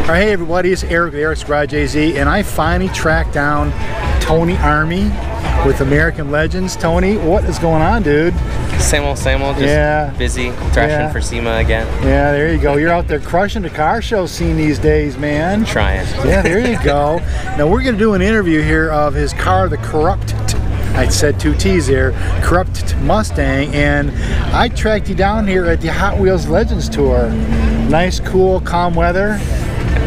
All right, hey everybody, it's Eric with Eric's Garage AZ, and I finally tracked down Tony Arme with American Legends. Tony, what is going on, dude? Same old, just busy, thrashing for SEMA again. Yeah, there you go. You're out there crushing the car show scene these days, man. Trying. Yeah, there you go. Now we're going to do an interview here of his car, the Corruptt. I said 2 T's there, Corruptt Mustang, and I tracked you down here at the Hot Wheels Legends Tour. Nice, cool, calm weather.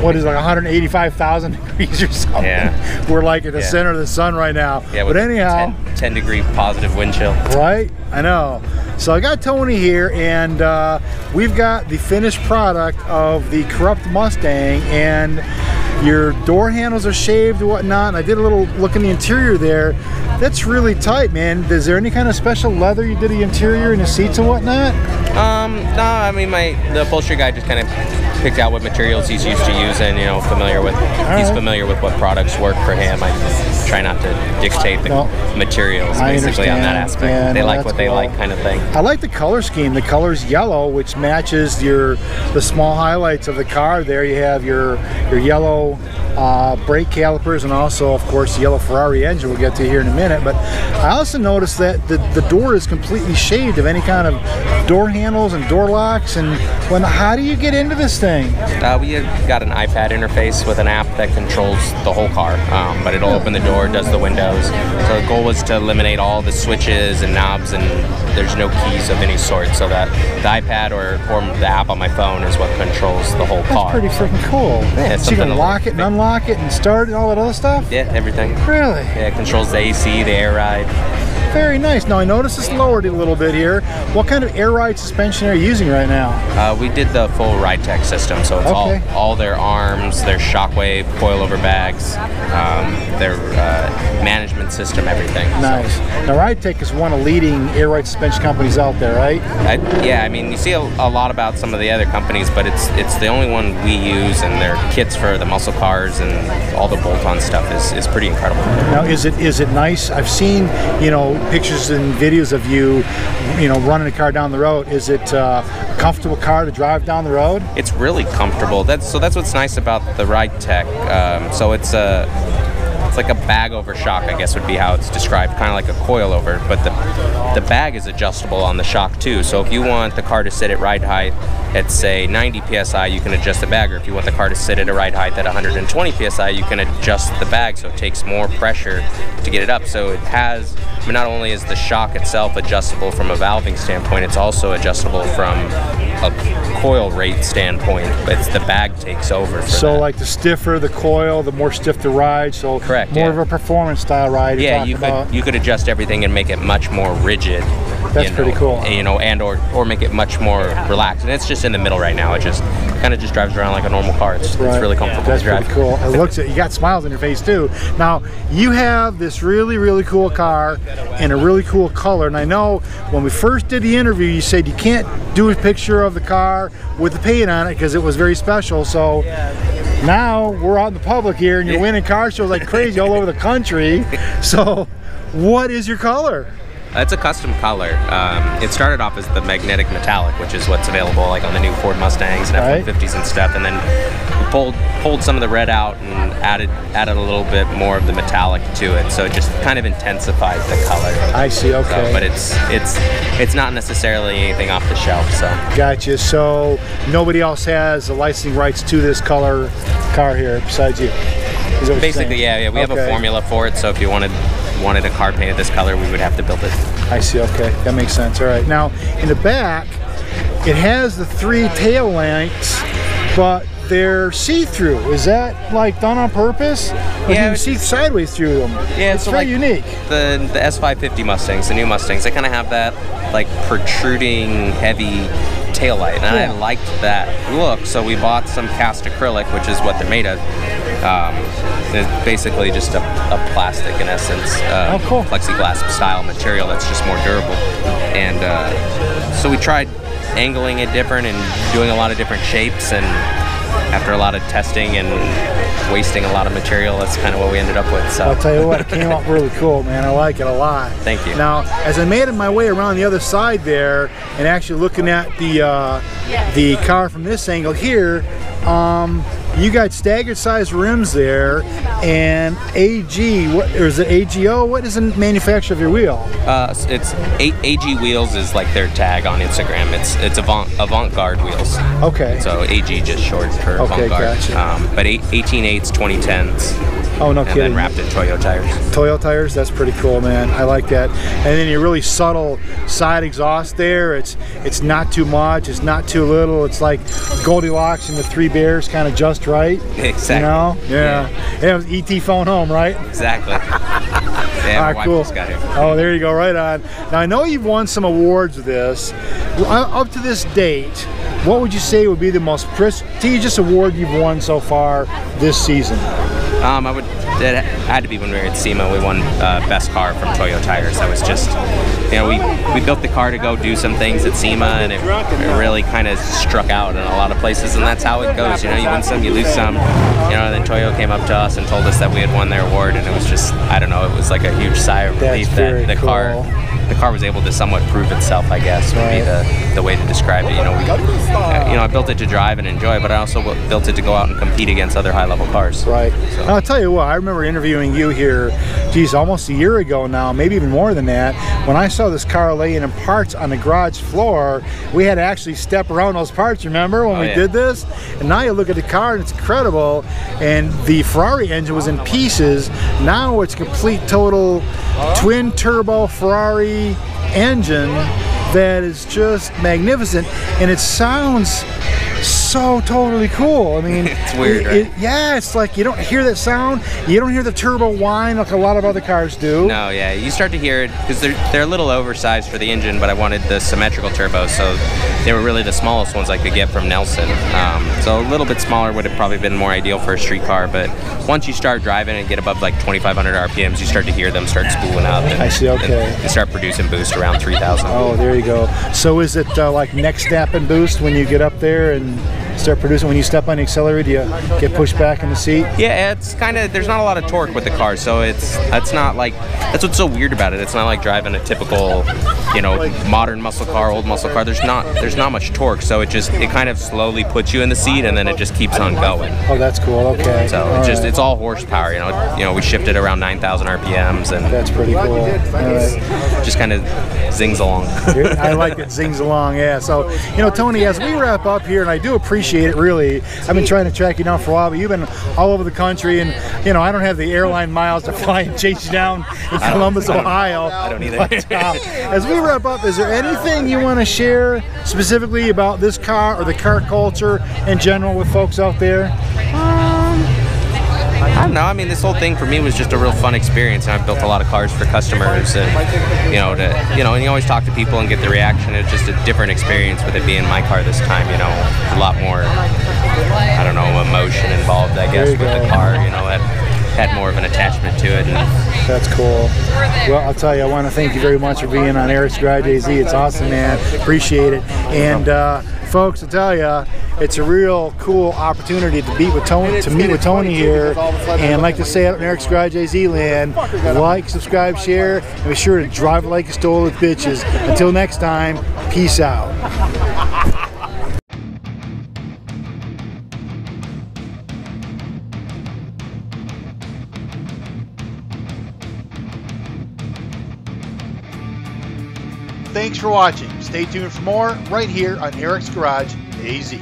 What is it, like 185,000 degrees or something? Yeah. We're like at the center of the sun right now. Yeah, but anyhow, 10 degree positive wind chill. Right? I know. So I got Tony here, and we've got the finished product of the Corruptt Mustang, and your door handles are shaved and whatnot, and I did a little look in the interior there. That's really tight, man. Is there any kind of special leather you did the interior and the seats and whatnot? No, I mean the upholstery guy just kind of picked out what materials he's used to using, you know, familiar with. He's familiar with what products work for him. I try not to dictate the materials basically on that aspect. Yeah, they like what they like, kind of thing. I like the color scheme. The color's yellow, which matches the small highlights of the car there. You have your yellow brake calipers, and also of course the yellow Ferrari engine we'll get to here in a minute. But I also noticed that the door is completely shaved of any kind of door handles and door locks. And how do you get into this thing? We have got an iPad interface with an app that controls the whole car, but it'll open the door, does the windows. So the goal was to eliminate all the switches and knobs, and there's no keys of any sort, so that the iPad or the app on my phone is what controls the whole car. That's pretty freaking cool. Yeah, so you can lock it and unlock it and start it and all that other stuff? Yeah, everything. Really? Yeah, it controls the AC, the air ride. Very nice. Now I noticed it's lowered a little bit here. What kind of air ride suspension are you using right now? We did the full ride tech system, so it's all their arms, their shockwave, coilover bags, their management system, everything. Nice. So. Now Ride Tech is one of the leading air ride suspension companies out there, right? Yeah, I mean you see a lot about some of the other companies, but it's the only one we use, and their kits for the muscle cars and all the bolt-on stuff is pretty incredible. Now is it nice? I've seen, you know, pictures and videos of you know, running a car down the road. Is it a comfortable car to drive down the road? It's really comfortable. That's what's nice about the Ride Tech. So it's like a bag over shock, I guess would be how it's described, kind of like a coilover, but the bag is adjustable on the shock too. So if you want the car to sit at ride height at say 90 psi, you can adjust the bag, or if you want the car to sit at a ride height at 120 psi, you can adjust the bag so it takes more pressure to get it up. So it has, I mean, not only is the shock itself adjustable from a valving standpoint, it's also adjustable from a coil rate standpoint, but the bag takes over for so that. Like the stiffer the coil, the more stiff the ride. So correct, more of a performance style ride. Yeah, you could adjust everything and make it much more rigid. That's pretty cool. You know, and or make it much more relaxed. And it's just in the middle right now. It just kind of just drives around like a normal car. It's really comfortable. That's to drive. Pretty cool. It looks, you got smiles on your face too. Now you have this really cool car in a really cool color. And I know when we first did the interview, you said you can't do a picture of the car with the paint on it because it was very special. So now we're out in the public here, and you're winning car shows like crazy all over the country. So what is your color? It's a custom color. It started off as the magnetic metallic, which is what's available like on the new Ford Mustangs and F-150s and stuff, and then we pulled some of the red out and added a little bit more of the metallic to it, so it just kind of intensified the color. I see. Okay. So, but it's not necessarily anything off the shelf. So. Gotcha. So nobody else has the licensing rights to this color car here besides you. Basically, yeah. We have a formula for it, so if you wanted a car painted this color, we would have to build it. I see. Okay, that makes sense. All right. Now in the back, it has the 3 tail lights, but they're see-through. Is that like done on purpose? Like you can see sideways through them. Yeah, it's very unique. The S550 Mustangs, the new Mustangs, they kind of have that like protruding, heavy tail light, and I liked that look, so we bought some cast acrylic, which is what they're made of. It's basically just a plastic, in essence, plexiglass style material that's just more durable. And so we tried angling it different and doing a lot of different shapes, and after a lot of testing and wasting a lot of material, that's kind of what we ended up with. So I'll tell you what, it came out really cool, man. I like it a lot. Thank you. Now, as I made my way around the other side there and actually looking at the car from this angle here, you got staggered size rims there, and AG, what, or is it AGO? What is the manufacturer of your wheel? It's AG Wheels is like their tag on Instagram. It's avant-garde wheels. Okay. So AG just short for okay, avant-garde. Gotcha. But 18.8s, 2010s. Oh, no and kidding. And then wrapped in Toyo tires. Toyo tires, that's pretty cool, man. I like that. And then your really subtle side exhaust there. It's not too much, it's not too little. It's like Goldilocks and the Three Bears, kind of just right. Exactly. You know? Yeah. It was ET phone home, right? Exactly. Yeah, all right, cool. Got it. Oh, there you go, right on. Now I know you've won some awards with this. Up to this date, what would you say would be the most prestigious award you've won so far this season? It had to be when we were at SEMA. We won best car from Toyo tires. That was just, you know, we built the car to go do some things at SEMA, and it really kind of struck out in a lot of places, and that's how it goes. You know, you win some, you lose some. You know, and then Toyo came up to us and told us that we had won their award, and it was just, I don't know, it was like a huge sigh of relief that the car was able to somewhat prove itself, I guess, would be the way to describe it. You know, I built it to drive and enjoy, but I also built it to go out and compete against other high-level cars. Right. So. I'll tell you what, I remember interviewing you here, geez, almost a year ago now, maybe even more than that. When I saw this car laying in parts on the garage floor, we had to actually step around those parts, remember, when we did this? And now you look at the car and it's incredible, and the Ferrari engine was in pieces. Now it's complete, total twin turbo Ferrari engine that is just magnificent, and it sounds so totally cool. I mean, it's weird, right? Yeah, it's like you don't hear that sound. You don't hear the turbo whine like a lot of other cars do. No, yeah, you start to hear it because they're a little oversized for the engine, but I wanted the symmetrical turbos, so they were really the smallest ones I could get from Nelson. So a little bit smaller would have probably been more ideal for a street car, but once you start driving and get above like 2,500 RPMs, you start to hear them start spooling up. And, I see, okay. And start producing boost around 3,000. Oh, there you go. So is it like neck snap and boost when you get up there and start producing? When you step on the accelerator, do you get pushed back in the seat? Yeah, it's kind of, there's not a lot of torque with the car, so it's not like, that's what's so weird about it. It's not like driving a typical, you know, modern muscle car, old muscle car. There's not much torque, so it kind of slowly puts you in the seat, and then it just keeps on going. Oh, that's cool. Okay. So it's all horsepower. You know, we shifted around 9,000 RPMs, and that's pretty cool. Just kind of zings along. I like it, zings along. Yeah. So, you know, Tony, as we wrap up here, and I do appreciate it really. I've been trying to track you down for a while, but you've been all over the country, and you know, I don't have the airline miles to fly and chase you down in Columbus, Ohio. I don't either. But, as we wrap up, is there anything you want to share specifically about this car or the car culture in general with folks out there? I don't know. I mean, this whole thing for me was just a real fun experience, and I've built a lot of cars for customers, and and you always talk to people and get the reaction. It's just a different experience with it being my car this time. You know, a lot more, I don't know, emotion involved, I guess, with the car. You know, that had more of an attachment to it. And that's cool. Well, I'll tell you, I want to thank you very much for being on Eric's Garage AZ. It's awesome, man. Appreciate it. And folks, I tell you, it's a real cool opportunity to meet with Tony here. And like to say out in Eric's Garage AZ land, like, subscribe, share, and be sure to drive like you stole it, bitches. Until next time, peace out. Thanks for watching. Stay tuned for more right here on Eric's Garage AZ.